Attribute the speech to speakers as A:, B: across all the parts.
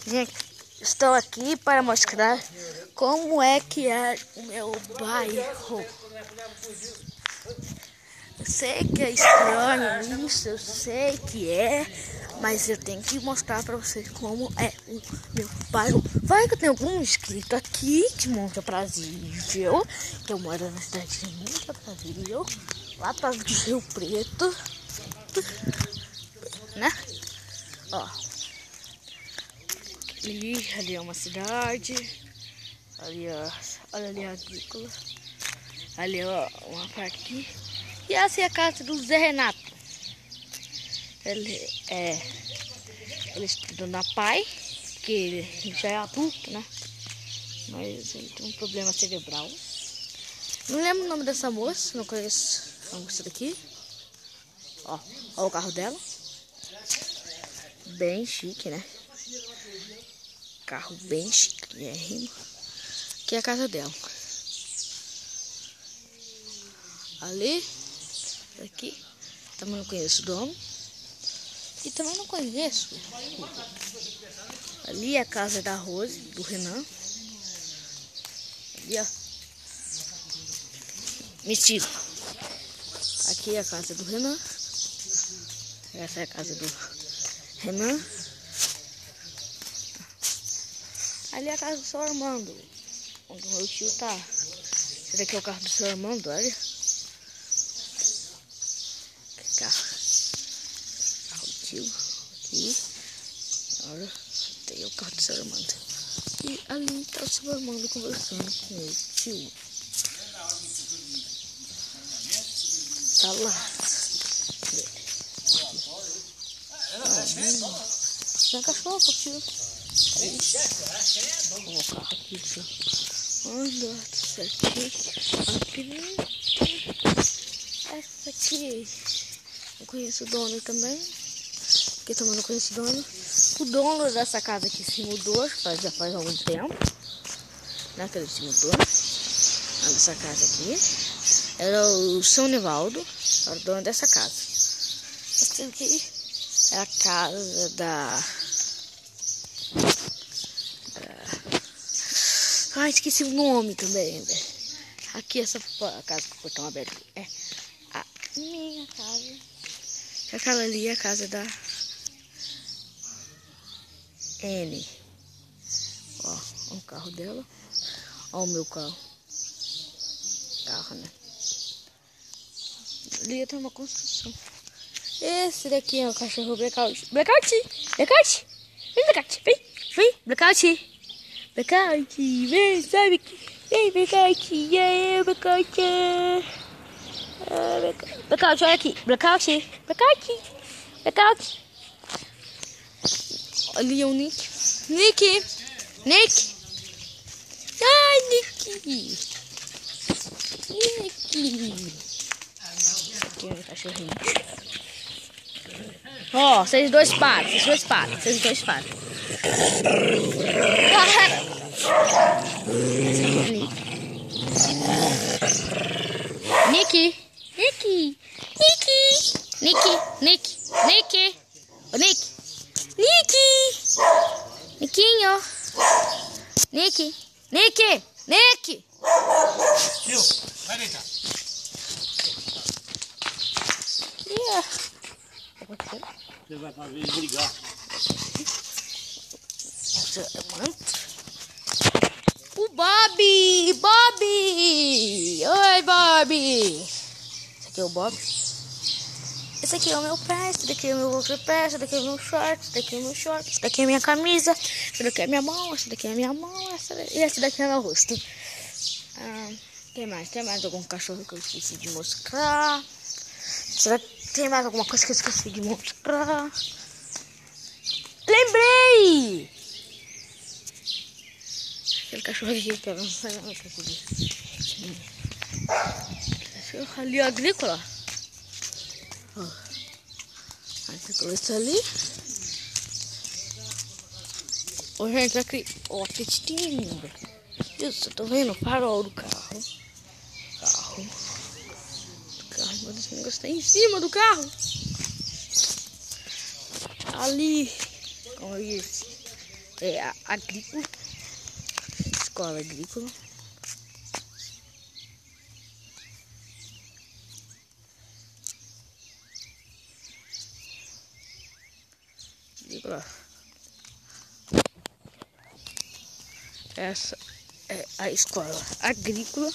A: Gente, estou aqui para mostrar como é que é o meu bairro. Eu sei que é estranho isso, eu sei que é, mas eu tenho que mostrar para vocês como é o meu bairro. Vai que eu tenho algum inscrito aqui de Monte Aprazível, que eu moro na cidade de Monte Aprazível, lá para o Rio Preto, né? Ó, ali é uma cidade, ali ó, olha ali a agrícola, ali ó, uma parte aqui. E essa é a casa do Zé Renato. Ele estuda na PAI, que ele já é adulto, né? Mas ele tem um problema cerebral. Não lembro o nome dessa moça, não conheço a moça daqui. Ó o carro dela. Bem chique, né? Carro bem chique, é rimo. Aqui é a casa dela. Ali, aqui, também não conheço o dono. E também não conheço. Ali é a casa da Rose, do Renan. Ali, ó. Mentira. Aqui é a casa do Renan. Essa é a casa do Renan. Ali é a casa do seu Armando, onde o meu tio tá. Esse daqui é o carro do seu Armando, olha. Carro do tio. Aqui. Olha. Tem o carro do seu Armando. E ali tá o seu Armando conversando com o meu tio. Tá lá. Tem cachorro, tio. Vou colocar aqui, anda, essa aqui, eu conheço o dono também, porque também não conheço o dono. O dono dessa casa aqui se mudou, já faz algum tempo, né, que ele se mudou. Dessa casa aqui, era o São Nivaldo, era o dono dessa casa. Essa aqui é a casa da... Ai, esqueci o nome também, velho. Aqui essa casa com o portão aberto é a minha casa. Aquela ali é a casa da N. Ó o carro dela. Ó o meu carro. Carro, né? Ali tem uma construção. Esse daqui é o cachorro Blackout. Blackout! Blackout! Vem, Blackout! Vem, Blackout! Blackout, vem, sabe que... Vem, Blackout, e aí, Blackout. Blackout, olha aqui. Blackout, Blackout, Blackout. Ali é o Nick. Nick. Ai, Nick. Aqui é o cachorrinho. Ó, vocês dois param. Nick. Ô, Niquinho. Nick.
B: Tio, vai deitar. Você vai pra ver brigar.
A: O Bob! Oi, Bob! Esse aqui é o Bob. Esse aqui é o meu pé, esse daqui é o meu outro pé, esse daqui é o meu short, esse daqui é o meu short, esse daqui é a minha camisa, esse daqui é a minha mão, esse daqui é a minha mão, e esse daqui é meu rosto. Tem mais algum cachorro que eu esqueci de mostrar? Será que tem mais alguma coisa que eu esqueci de mostrar? Lembrei! Aquele cachorro aqui que eu não sei o que eu disse. Ali a agrícola. A agrícola está ali. Ô, gente, aqui. Ó, textinho. Isso, eu tô vendo o farol do carro. Mas esse negócio tá em cima do carro. Ali. Como eu disse, é agrícola, escola agrícola. Essa é a escola agrícola.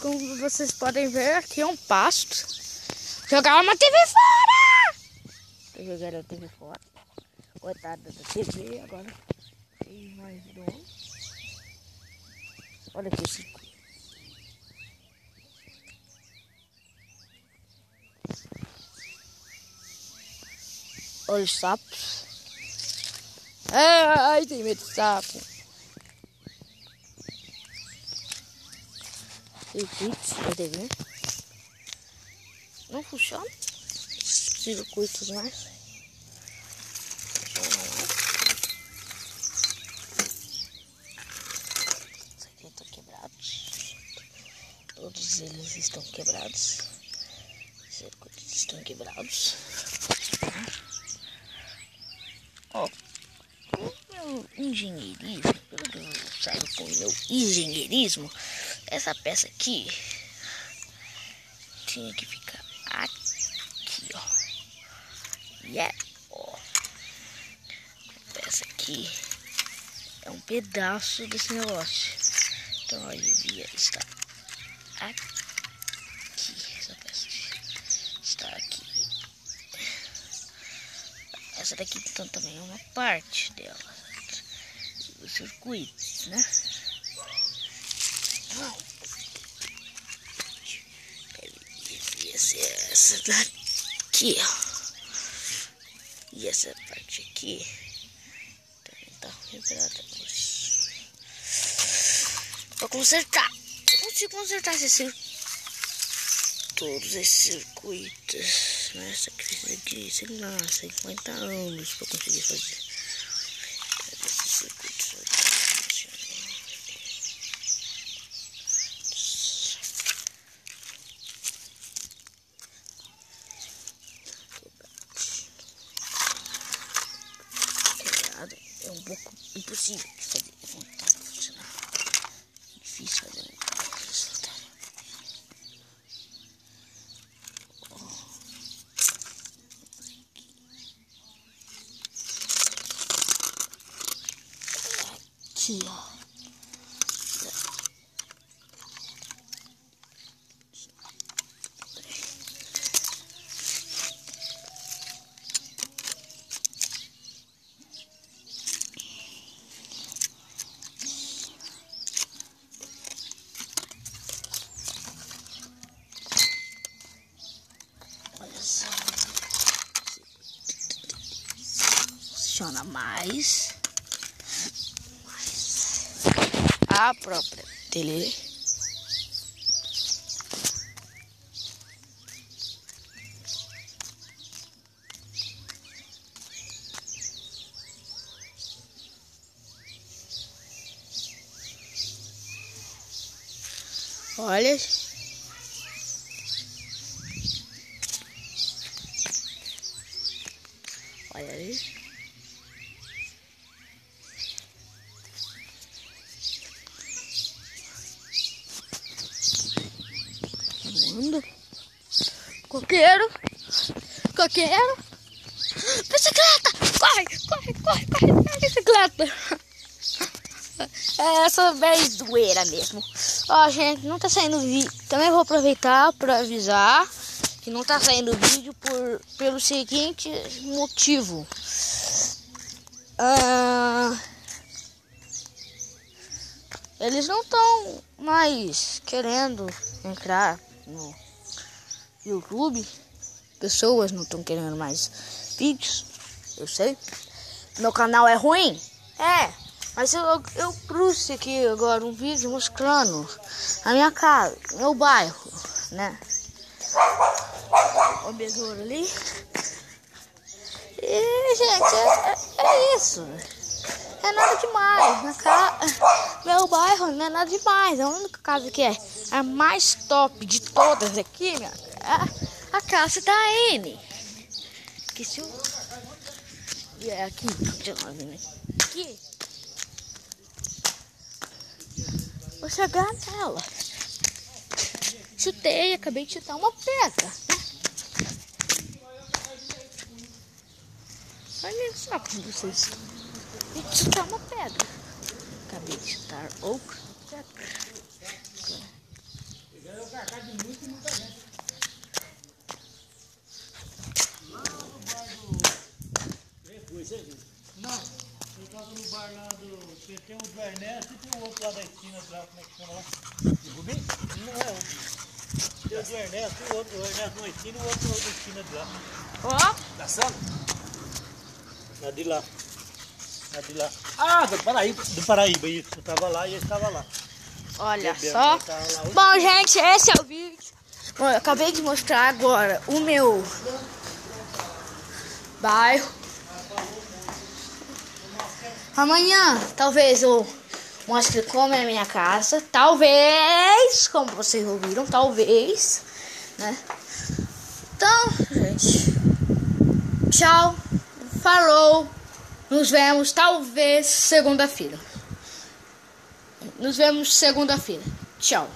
A: Como vocês podem ver, aqui é um pasto. Jogaram uma TV fora! Jogaram a TV fora. Coitada da TV, agora tem mais dono. Olha aqui o circuito. Olha os sapos. Ai, tem medo de sapo. Circuitos da TV. Não funciona. Circuitos mais. Isso aqui estão quebrados. Todos eles estão quebrados. Circuitos estão quebrados. Ó, o meu engenheirismo, sabe, com o meu engenheirismo, essa peça aqui tinha que ficar aqui, ó. E é, ó, essa aqui é um pedaço desse negócio. Então ela devia estar aqui. Essa peça está aqui. Essa daqui então também é uma parte dela, do circuito, né? Devia ser essa daqui, ó. E essa parte aqui também tá quebrada. Vou consertar. Eu consigo consertar todos esses circuitos. Essa aqui, sei lá, 50 anos pra conseguir fazer. Cadê esses circuitos aqui? Quebrado. É um pouco impossível de fazer. Voltar a funcionar. É difícil fazer um carro resultar. Aqui, ó. Olha só. Funciona mais. A própria tele. Olha. Olha ali. Coqueiro, bicicleta, corre, bicicleta. É essa vez zoeira mesmo. Ó, gente, não tá saindo vídeo. Também vou aproveitar para avisar que não tá saindo vídeo pelo seguinte motivo. Eles não estão mais querendo entrar no YouTube. Pessoas não estão querendo mais vídeos. Eu sei. Meu canal é ruim? É. Mas eu trouxe aqui agora um vídeo mostrando a minha casa, meu bairro, né? O besouro ali. E, gente, é isso. É nada demais. Meu bairro não é nada demais. A única casa que é a mais top de todas aqui, minha, é a casa da N. Que se eu E é aqui, aqui. Vou chegar nela. Chutei, acabei de chutar uma pedra. Olha só como vocês. Acabei de chutar uma pedra. Acabei de chutar outra pedra.
B: Não, eu tava no bar lá do... Tem um do Ernesto e tem o outro lá da esquina, lá, como é que chama lá? O Rubim? Não é o Rubim. Tem o do Ernesto e o outro, o Ernesto na esquina e o outro na esquina de lá.
A: Ó.
B: Da sala? Na de lá. Na de lá. Ah, do Paraíba, isso. Eu tava lá e ele estava lá.
A: Olha
B: Bebendo,
A: só.
B: ele tava lá.
A: Bom, gente, esse é o vídeo. Bom, eu acabei de mostrar agora o meu bairro. Amanhã, talvez eu mostre como é a minha casa. Talvez, como vocês ouviram, talvez, né? Então, gente, tchau, falou. Nos vemos talvez segunda-feira. Nos vemos segunda-feira. Tchau.